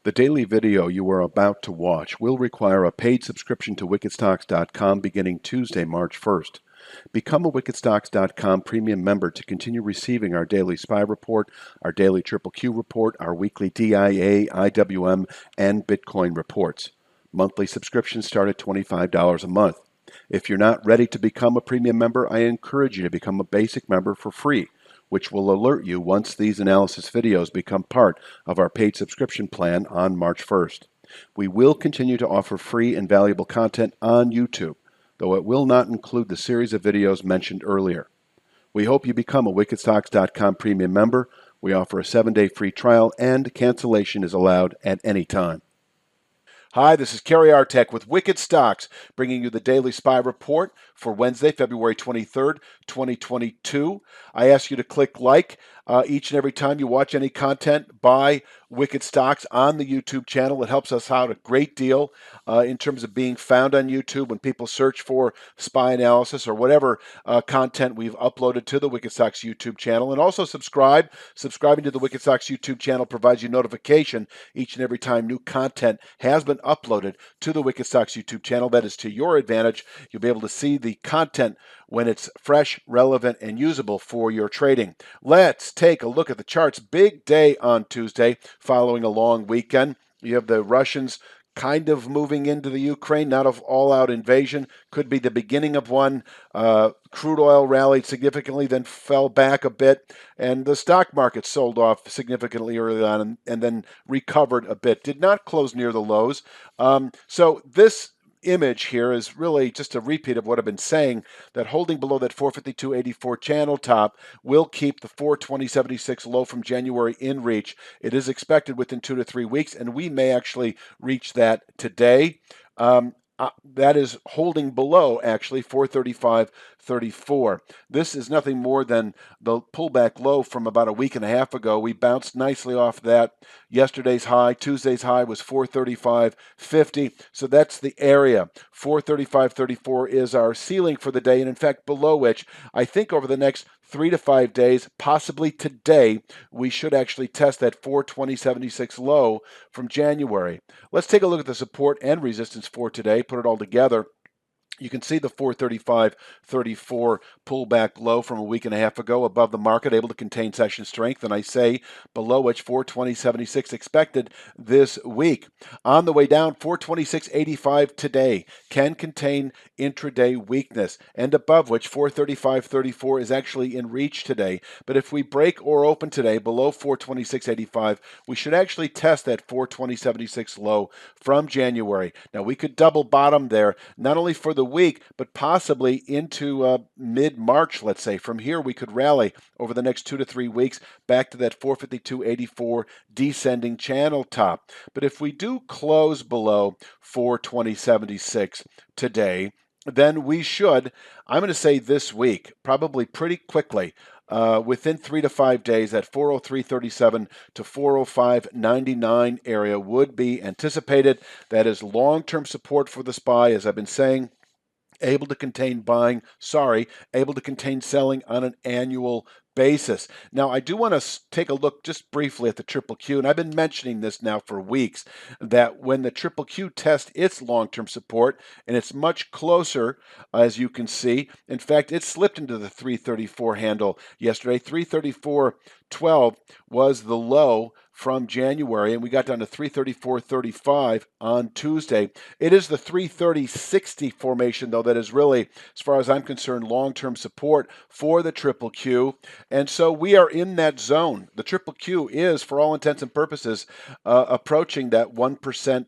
The daily video you are about to watch will require a paid subscription to wickedstocks.com beginning Tuesday, March 1st. Become a wickedstocks.com premium member to continue receiving our daily SPY report, our daily Triple Q report, our weekly DIA, IWM, and Bitcoin reports. Monthly subscriptions start at $25 a month. If you're not ready to become a premium member, I encourage you to become a basic member for free, which will alert you once these analysis videos become part of our paid subscription plan on March 1st. We will continue to offer free and valuable content on YouTube, though it will not include the series of videos mentioned earlier. We hope you become a wickedstocks.com premium member. We offer a 7-day free trial, and cancellation is allowed at any time. Hi, this is Kerry Artek with Wicked Stocks, bringing you the Daily SPY Report for Wednesday, February 23rd, 2022. I ask you to click like each and every time you watch any content by Wicked Stocks on the YouTube channel. It helps us out a great deal in terms of being found on YouTube when people search for SPY analysis or whatever content we've uploaded to the Wicked Stocks YouTube channel. And also subscribe. Subscribing to the Wicked Stocks YouTube channel provides you notification each and every time new content has been uploaded to the Wicked Stocks YouTube channel. That is to your advantage. You'll be able to see the content when it's fresh, relevant, and usable for your trading. Let's take a look at the charts. Big day on Tuesday following a long weekend. You have the Russians kind of moving into the Ukraine, not an all-out invasion. Could be the beginning of one. Crude oil rallied significantly, then fell back a bit, and the stock market sold off significantly early on and then recovered a bit. Did not close near the lows. So this image here is really just a repeat of what I've been saying, that holding below that 452.84 channel top will keep the 420.76 low from January in reach. It is expected within 2 to 3 weeks, and we may actually reach that today. That is holding below, actually, 435.34. This is nothing more than the pullback low from about a week and a half ago. We bounced nicely off that. Yesterday's high, Tuesday's high was 435.50. So that's the area. 435.34 is our ceiling for the day, and in fact, below which I think over the next 3 to 5 days, possibly today, we should actually test that 420.76 low from January. Let's take a look at the support and resistance for today, put it all together. You can see the 435.34 pullback low from a week and a half ago above the market, able to contain session strength, and I say below which 420.76 expected this week. On the way down, 426.85 today can contain intraday weakness, and above which 435.34 is actually in reach today. But if we break or open today below 426.85, we should actually test that 420.76 low from January. Now, we could double bottom there, not only for the week, but possibly into mid-March, let's say. From here, we could rally over the next 2 to 3 weeks back to that 452.84 descending channel top. But if we do close below 420.76 today, then we should, I'm going to say this week, probably pretty quickly, within 3 to 5 days, that 403.37 to 405.99 area would be anticipated. That is long-term support for the SPY, as I've been saying. Able to contain buying, able to contain selling on an annual basis. Now, I do want to take a look just briefly at the Triple Q, and I've been mentioning this now for weeks, that when the Triple Q tests its long-term support, and it's much closer, as you can see. In fact, it slipped into the 334 handle yesterday. 334.12 was the low from January, and we got down to 334.35 on Tuesday. It is the 330.60 formation, though, that is really, as far as I'm concerned, long-term support for the Triple Q. And so we are in that zone. The Triple Q is, for all intents and purposes, approaching that 1%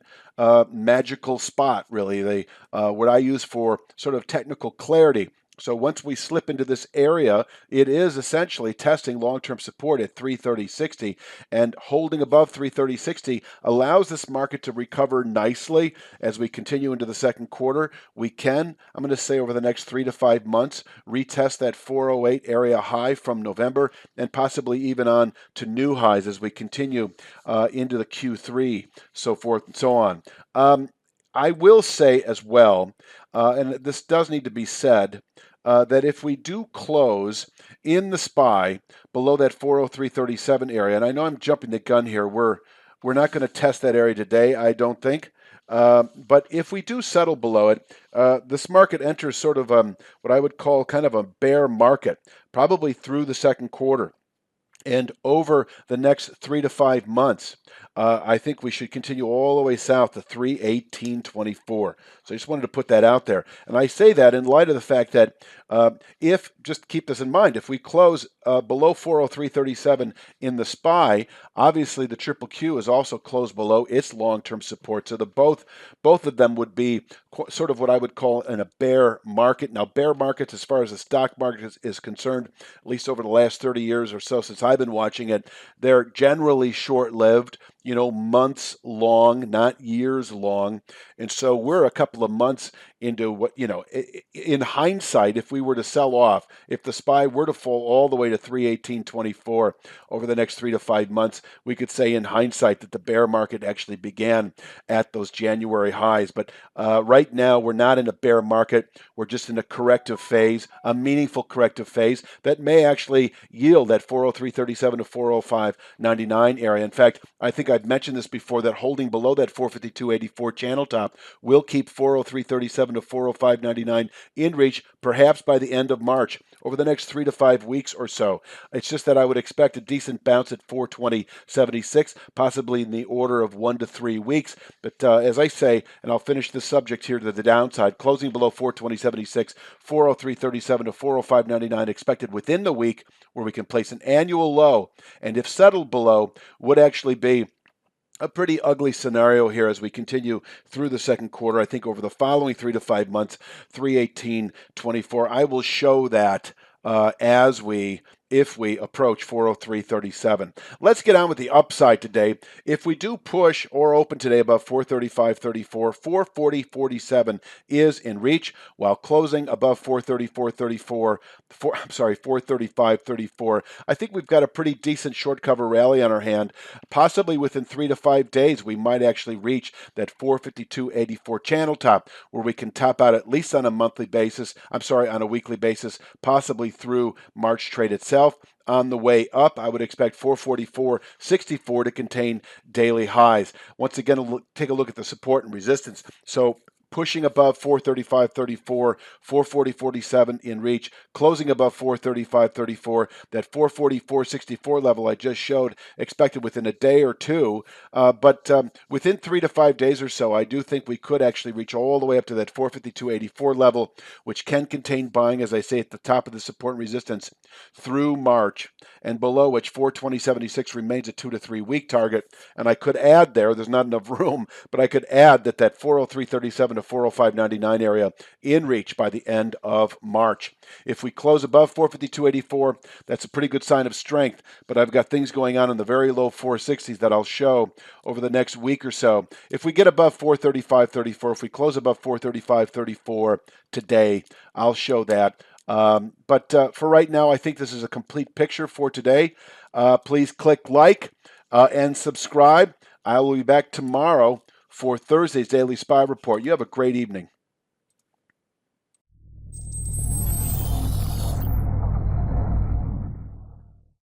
magical spot, really, what I use for sort of technical clarity. So once we slip into this area, it is essentially testing long-term support at 330.60, and holding above 330.60 allows this market to recover nicely as we continue into the second quarter. We can, I'm going to say over the next 3 to 5 months, retest that 408 area high from November, and possibly even on to new highs as we continue into the Q3, so forth and so on. I will say as well, and this does need to be said, that if we do close in the SPY below that 403.37 area, and I know I'm jumping the gun here, we're We're not going to test that area today, I don't think. But if we do settle below it, this market enters sort of what I would call kind of a bear market, probably through the second quarter. And over the next 3 to 5 months, I think we should continue all the way south to 318.24. So I just wanted to put that out there. And I say that in light of the fact that just keep this in mind, if we close below 403.37 in the SPY, obviously the triple Q is also closed below its long-term support. So both of them would be sort of what I would call in a bear market. Now, bear markets, as far as the stock market is concerned, at least over the last 30 years or so since I've been watching it, they're generally short-lived, months long, not years long. And so we're a couple of months into what, in hindsight, if we were to sell off, if the SPY were to fall all the way to 318.24 over the next 3 to 5 months, we could say in hindsight that the bear market actually began at those January highs. But right now, we're not in a bear market. We're just in a corrective phase, a meaningful corrective phase that may actually yield that 403.37 to 405.99 area. In fact, I think I've mentioned this before, that holding below that 452.84 channel top will keep 403.37 to 405.99 in reach, perhaps by the end of March, over the next 3 to 5 weeks or so. It's just that I would expect a decent bounce at 420.76, possibly in the order of 1 to 3 weeks. But as I say, and I'll finish this subject here to the downside, closing below 420.76, 403.37 to 405.99 expected within the week, where we can place an annual low, and if settled below, would actually be a pretty ugly scenario here as we continue through the second quarter. I think over the following 3 to 5 months, 318.24, I will show that if we approach 403.37. Let's get on with the upside today. If we do push or open today above 435.34, 440.47 is in reach, while closing above 435.34. I think we've got a pretty decent short cover rally on our hand. Possibly within 3 to 5 days, we might actually reach that 452.84 channel top, where we can top out at least on a monthly basis. On a weekly basis, possibly through March trade itself. On the way up, I would expect 444.64 to contain daily highs. Once again, take a look at the support and resistance. So pushing above 435.34, 440.47 in reach, closing above 435.34, that 444.64 level I just showed, expected within a day or two. But within 3 to 5 days or so, I do think we could actually reach all the way up to that 452.84 level, which can contain buying, as I say, at the top of the support and resistance through March, and below which 420.76 remains a 2 to 3 week target. And I could add there's not enough room, but I could add that 403.37 to 405.99 area in reach by the end of March. If we close above 452.84, that's a pretty good sign of strength, but I've got things going on in the very low 460s that I'll show over the next week or so. If we get above 435.34, if we close above 435.34 today, I'll show that. But for right now, I think this is a complete picture for today. Please click like and subscribe. I will be back tomorrow for Thursday's Daily SPY Report. You have a great evening.